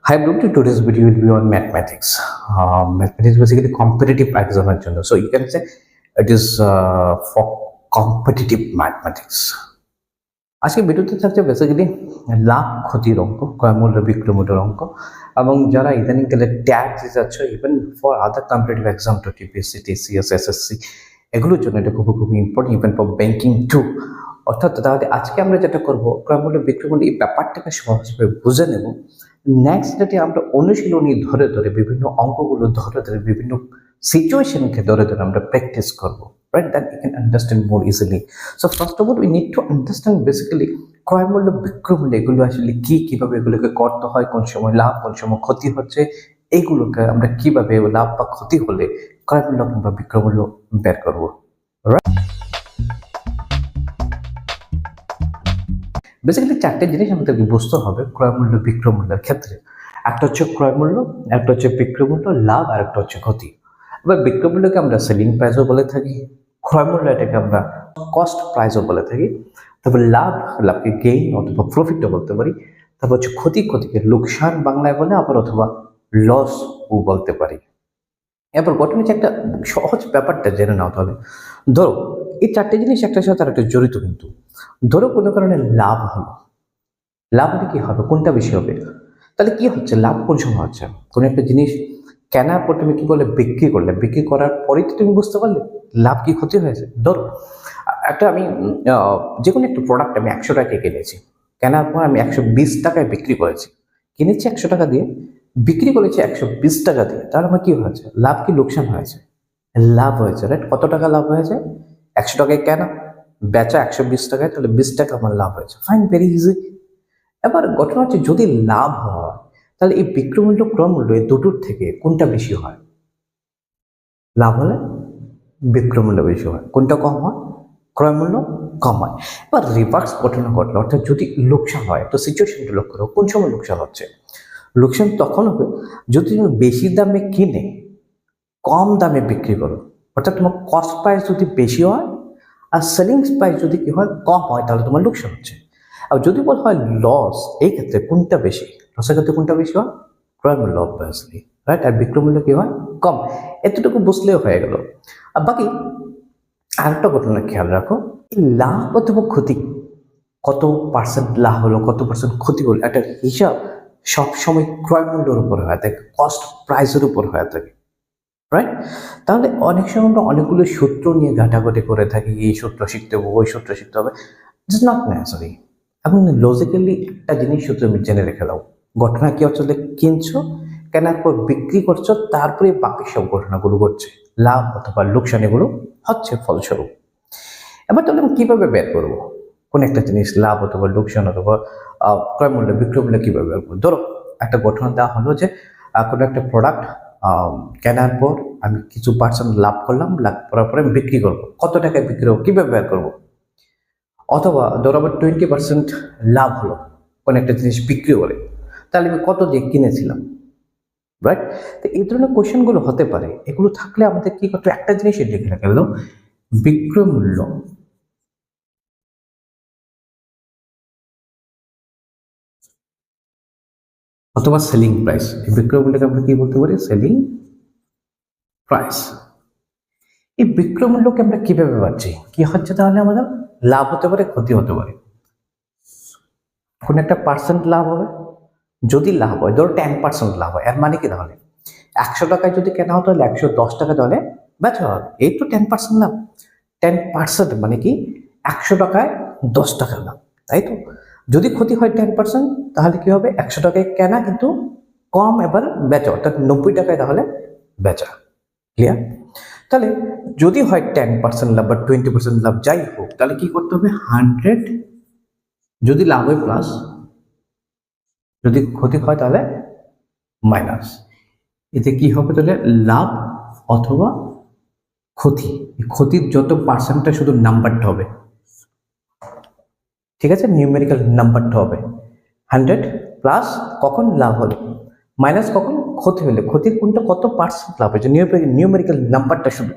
Hi, Blue. Today's video will be on mathematics. Mathematics is basically competitive exam. So you can say it is for competitive mathematics. আজকে ভিডিওতে থাকছে basically লাভ ক্ষতির অঙ্ক, ক্রয়মূল্য বিক্রয়মূল্যের অঙ্ক, এবং যারা ইদানিং কালে ট্যাগ দিতে যাচ্ছে even for other competitive exam তো টিপিএসসি, টিসিএস, এসএসসি, এগুলোর জন্য এটা খুবই important, even for banking too. অর্থাৎ তাহলে আজকে আমরা যেটা করবো, ক্রয়মূল্য বিক্রয়মূল্য এই ব্যাপারটাকে সহজভাবে বুঝে নেব। নেক্সট ডেটে আমরা অনুশীলনী ধরে ধরে বিভিন্ন অঙ্কগুলো ধরে ধরে বিভিন্ন সিচুয়েশনকে ধরে ধরে আমরা প্র্যাকটিস করবো, right? That you can understand more easily. So first of all, we need to understand basically ক্রয়মূল্য বিক্রয়মূল্য এগুলো আসলে কিভাবে এগুলোকে করতে হয়, কোন সময় লাভ কোন সময় ক্ষতি হচ্ছে, এইগুলোকে আমরা কিভাবে লাভ বা ক্ষতি হলে ক্রয়মূল্য কিংবা বিক্রয়মূল্য বের করবো। বেসিক্যালি চারটে জিনিস আমাদেরকে বুঝতে হবে ক্রয়মূল্য বিক্রয়মূল্যের ক্ষেত্রে। একটা হচ্ছে ক্রয়মূল্য, একটা হচ্ছে বিক্রয়মূল্য, লাভ, আর একটা হচ্ছে ক্ষতি। এবার বিক্রয়মূল্যকে আমরা সেলিং প্রাইসও বলে থাকি, ক্রয়মূল্য এটাকে আমরা কস্ট প্রাইসও বলে থাকি, তারপর লাভকে গেইন অথবা প্রফিটও বলতে পারি, তারপর হচ্ছে ক্ষতিকে লোকসান বাংলায় বলে, আবার অথবা লস ও বলতে পারি। এরপর ঘটনা হচ্ছে একটা সহজ ব্যাপারটা জেনে নাও তাহলে। ধরো এই চারটে জিনিস একটার সাথে আর একটা জড়িত, কিন্তু ধরো কোনো কারণে লাভ হলো, লাভ হলে কি হবে, কোনটা বেশি হবে? তাহলে কি হচ্ছে, লাভ কোন সময় হচ্ছে? কোনো একটা জিনিস কেনার পর তুমি কি করলে, বিক্রি করলে, বিক্রি করার পরেই তো তুমি বুঝতে পারলে লাভ কি ক্ষতি হয়েছে। ধরো একটা আমি যে কোনো একটা প্রোডাক্ট আমি 100 টাকায় কিনেছি, কেনার পর আমি 120 টাকায় বিক্রি করেছি। কিনেছি 100 টাকা দিয়ে, বিক্রি করেছি 120 টাকা দিয়ে, তাহলে আমার কি হয়েছে, লাভ কি লোকসান হয়েছে? লাভ হয়েছে, রাইট? কত টাকা লাভ হয়েছে? 100 টাকায় কেনা, বেচা 120 টাকায়, তাহলে 20 টাকা আমার লাভ হয়েছে। Fine, very easy. এবার ঘটনা হচ্ছে যদি লাভ হয় তাহলে এই বিক্রয়মূল্য ক্রয়মূল্য এই দুটোর থেকে কোনটা বেশি হয়? লাভ হলে বিক্রয়মূল্য বেশি হয়, কোনটা কম হয়? ক্রয়মূল্য কম হয়। এবার রিভার্স ঘটনা ঘটলো, অর্থাৎ যদি লোকসান হয় তো সিচুয়েশনটা লক্ষ্য করো, কোন সময় লোকসান হচ্ছে? লোকসান তখন হবে যদি তুমি বেশি দামে কিনে কম দামে বিক্রি করো, অর্থাৎ তোমার কস্ট প্রাইস যদি বেশি হয় আর সেলিং প্রাইস যদি কি হয়, কম হয়, তাহলে তোমার লোকসান হচ্ছে। আর যদি বলা হয় লস, এই ক্ষেত্রে কোনটা বেশি? লসের ক্ষেত্রে কোনটা বেশি হয়? ক্রয়মূল্য, অবভিয়াসলি, রাইট? আর বিক্রয়মূল্য কি হয়? কম। এতটুকু বুঝলেও হয়ে গেল। আর বাকি আরেকটা ঘটনা খেয়াল রাখো, এই লাভ অথবা ক্ষতি, কত পার্সেন্ট লাভ হলো, কত পার্সেন্ট ক্ষতি হলো, একটা হিসাব সবসময় ক্রয়মূল্যের উপর হয়ে থাকে, কস্ট প্রাইসের উপর হয়ে থাকে, রাইট? তাহলে অনেক সময় আমরা অনেকগুলো সূত্র নিয়ে ঘাটাঘাটি করে থাকি, এই সূত্র শিখতে হবে, ওই সূত্র শিখতে হবে। It's not necessary. এবং লজিক্যালি একটা জিনিস শুধু তুমি জেনে রেখে দাও, ঘটনা কি হচ্ছে, কিনছো, কেনার পর বিক্রি করছো, তারপরে বাকি সব ঘটনাগুলো ঘটছে, লাভ অথবা লোকসান এগুলো হচ্ছে ফলস্বরূপ। এবার তাহলে আমি কিভাবে বের করবো কোন একটা জিনিস লাভ অথবা লোকসান অথবা ক্রয়মূল্য বিক্রয়মূল্য কিভাবে বের করবো? ধরো একটা ঘটনা দেওয়া হলো যে কোনো একটা প্রোডাক্ট কেনার পর আমি কিছু পার্সেন্ট লাভ করলাম, লাভ করার পরে আমি বিক্রি করবো, কত টাকায় বিক্রি করবো, কিভাবে বের করবো? অথবা ধরো আবার 20% লাভ হলো কোনো একটা জিনিস বিক্রি করে, তাহলে আমি কত দিয়ে কিনেছিলাম, রাইট? তো এই ধরনের কোয়েশ্চেনগুলো হতে পারে। এগুলো থাকলে আমাদের কি করতে, একটা জিনিস লিখে রাখা গেল, বিক্রয় মূল্য অথবা সেলিং প্রাইস। এই বিক্রয় মূল্যকে আমরা কি বলতে পারি? Selling price. এই বিক্রয় মূল্যকে আমরা কিভাবে পাচ্ছি? কি হচ্ছে তাহলে আমাদের? লাভ হতে পারে, ক্ষতি হতে পারে। কোন একটা পার্সেন্ট লাভ হবে, যদি লাভ হয়, ধরো 10% লাভ হয়, এর মানে কি তাহলে 100 টাকায় যদি কেনা হতো তাহলে 110 টাকা তাহলে বেচা হবে, এই তো 10% লাভ। 10% মানে কি 100 টাকায় 10 টাকা লাভ, তাই তো? যদি ক্ষতি হয় 10%, তাহলে কি হবে, 100 টাকায় কেনা কিন্তু কম এবার বেচা, অর্থাৎ 90 টাকায় তাহলে বেচা। ক্লিয়ার? তাহলে যদি হয় 10% লাভ বা 20% লাভ, যাই হোক, তাহলে কি করতে হবে, 100 যদি লাভ হয় প্লাস, যদি ক্ষতি হয় তাহলে মাইনাস। এতে কি হবে তাহলে, লাভ অথবা ক্ষতি, ক্ষতির যত পার্সেন্টটা শুধু নাম্বারটা হবে, ঠিক আছে, নিউমেরিক্যাল নাম্বারটা হবে 100 প্লাস কখন লাভ হলে, মাইনাস কখন ক্ষতি হলে, ক্ষতির কোনটা কত পার্সেন্ট লাভ হয়েছে, নিউমেরিক্যাল নাম্বারটা শুধু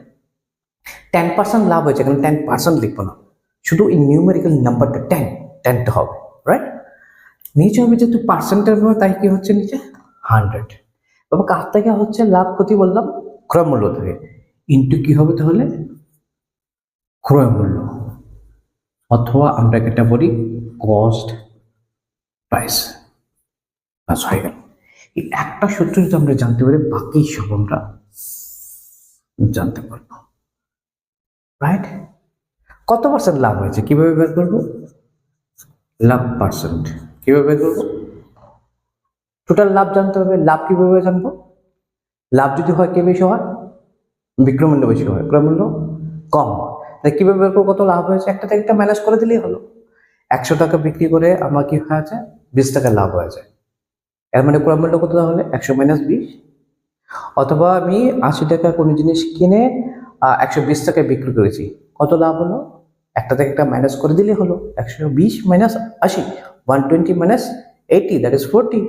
10% লাভ হয়েছে, এখানে 10% লিখবো না, শুধু এই নিউমেরিক্যাল নাম্বারটা 10টা হবে, রাইট? নিচে হবে যেহেতু পার্সেন্টের ব্যাপার, তাই কি হচ্ছে নিচে 100 এবং কার থেকে হচ্ছে লাভ ক্ষতি বললাম ক্রয় মূল্য থেকে ইন্টু কি হবে তাহলে ক্রয় মূল্য অথবা আমরা এটা বলি কস্ট প্রাইস বাস হয়ে গেল এই একটা সূত্র যদি আমরা জানতে পারি বাকি সব আমরা জানতে পারবো রাইট কত পার্সেন্ট লাভ হয়েছে কিভাবে বের করবো লাভ পার্সেন্ট কিভাবে বের করবো টোটাল লাভ জানতে হবে লাভ কিভাবে জানবো লাভ যদি হয় কে বেশি হয় বিক্রয় মূল্য বেশি হয় ক্রয় মূল্য কম তাই কিভাবে বের করবো কত লাভ হয়েছে একটা থেকে একটা ম্যানেজ করে দিলেই হলো 100 টাকা বিক্রি করে আমার কি হয়েছে 20 টাকা লাভ হয়েছে এর মানে ক্রয় মূল্য কত তাহলে 100 - 20 অথবা আমি 80 টাকা কোনো জিনিস কিনে 120 টাকায় বিক্রি করেছি কত লাভ হলো একটা থেকে একটা মাইনাস করে দিলেই হলো 120 - 80 120 - 80 দ্যাট ইজ 40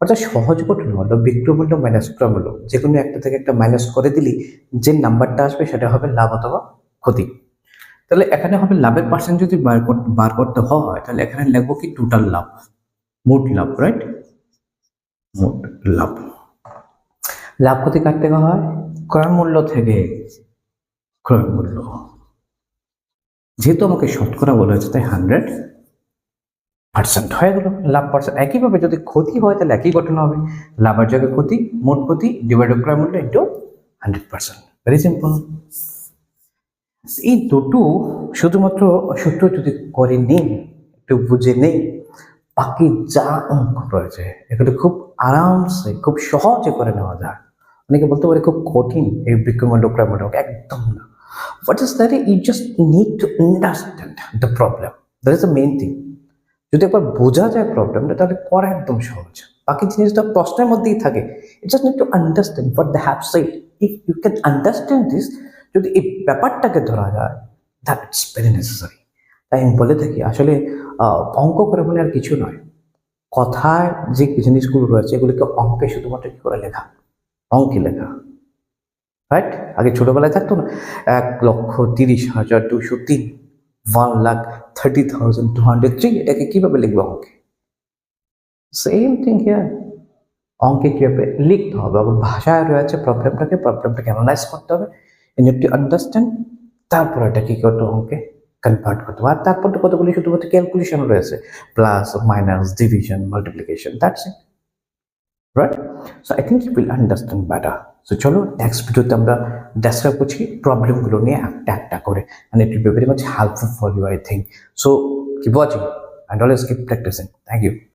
অর্থাৎ সহজ কঠিন হলো বিক্রয় মূল্য মাইনাস ক্রয় মূল্য যে কোনো একটা থেকে একটা মাইনাস করে দিলে যে নাম্বারটা আসবে সেটা হবে লাভ অথবা ক্ষতি তাহলে এখানে হবে লাভের পার্সেন্ট যদি বার করতে হয় তাহলে এখানে লিখবো কি টোটাল লাভ মোট লাভ রাইট মোট লাভ লাভ ক্ষতি কার থেকে হয় ক্রয় মূল্য থেকে ক্রয় মূল্য যেহেতু আমাকে শতকরা বলা হয়েছে তাই 100% হয়ে গেল লাভ পার্সেন্ট একইভাবে যদি ক্ষতি হয় তাহলে একই ঘটনা হবে লাভের জায়গায় ক্ষতি মোট ক্ষতি ডিভাইডেড ক্রয় মূল্য ইন্টু 100% ভেরি সিম্পল এই দুটো শুধুমাত্র সূত্র যদি করে নেই একটু বুঝে নেই বাকি যা অঙ্ক রয়েছে এগুলো খুব আরামসে খুব সহজে করে নেওয়া যায় অনেকে বলতে পারে খুব কঠিন এই বিক্রয় মূল্য ক্রয় মূল্য একদম না what is that you just need to understand the problem that is the main thing যদি একবার বোঝা যায় প্রবলেমটা তাহলে করা একদম সহজ বাকি জিনিসটা প্রশ্নের মধ্যেই থাকে it just need to understand what they have said if you can understand this যদি এই ব্যাপারটাকে ধরা যায় দ্যাট ইটস ভেরি নেসেসারি তাই আমি বলে থাকি আসলে অঙ্ক করে বলে আর কিছু নয় কথায় যে জিনিসগুলো রয়েছে এগুলিকে অঙ্কে শুধুমাত্র কি করে লেখা অঙ্কে লেখা রাইট আগে ছোটবেলায় থাকতো না 1,30,203 1,30,203 এটাকে কিভাবে লিখবো অঙ্কে সেম থিং হিয়ার অঙ্কে কিভাবে লিখতে হবে আবার ভাষায় রয়েছে প্রবলেমটাকে অ্যানালাইজ করতে হবে ইউ নিড টু আন্ডারস্ট্যান্ড তারপর এটা কি করতে অঙ্কে কনভার্ট করতে হবে আর তারপর তো কতগুলি শুধুমাত্র ক্যালকুলেশন রয়েছে plus minus division multiplication that's it right so I think you will understand better so চলো নেক্সট ভিডিওতে আমরা ডেসক্রাইব করছি প্রবলেমগুলো নিয়ে একটা একটা করে and it will be very much helpful for you I think so keep watching and always keep practicing thank you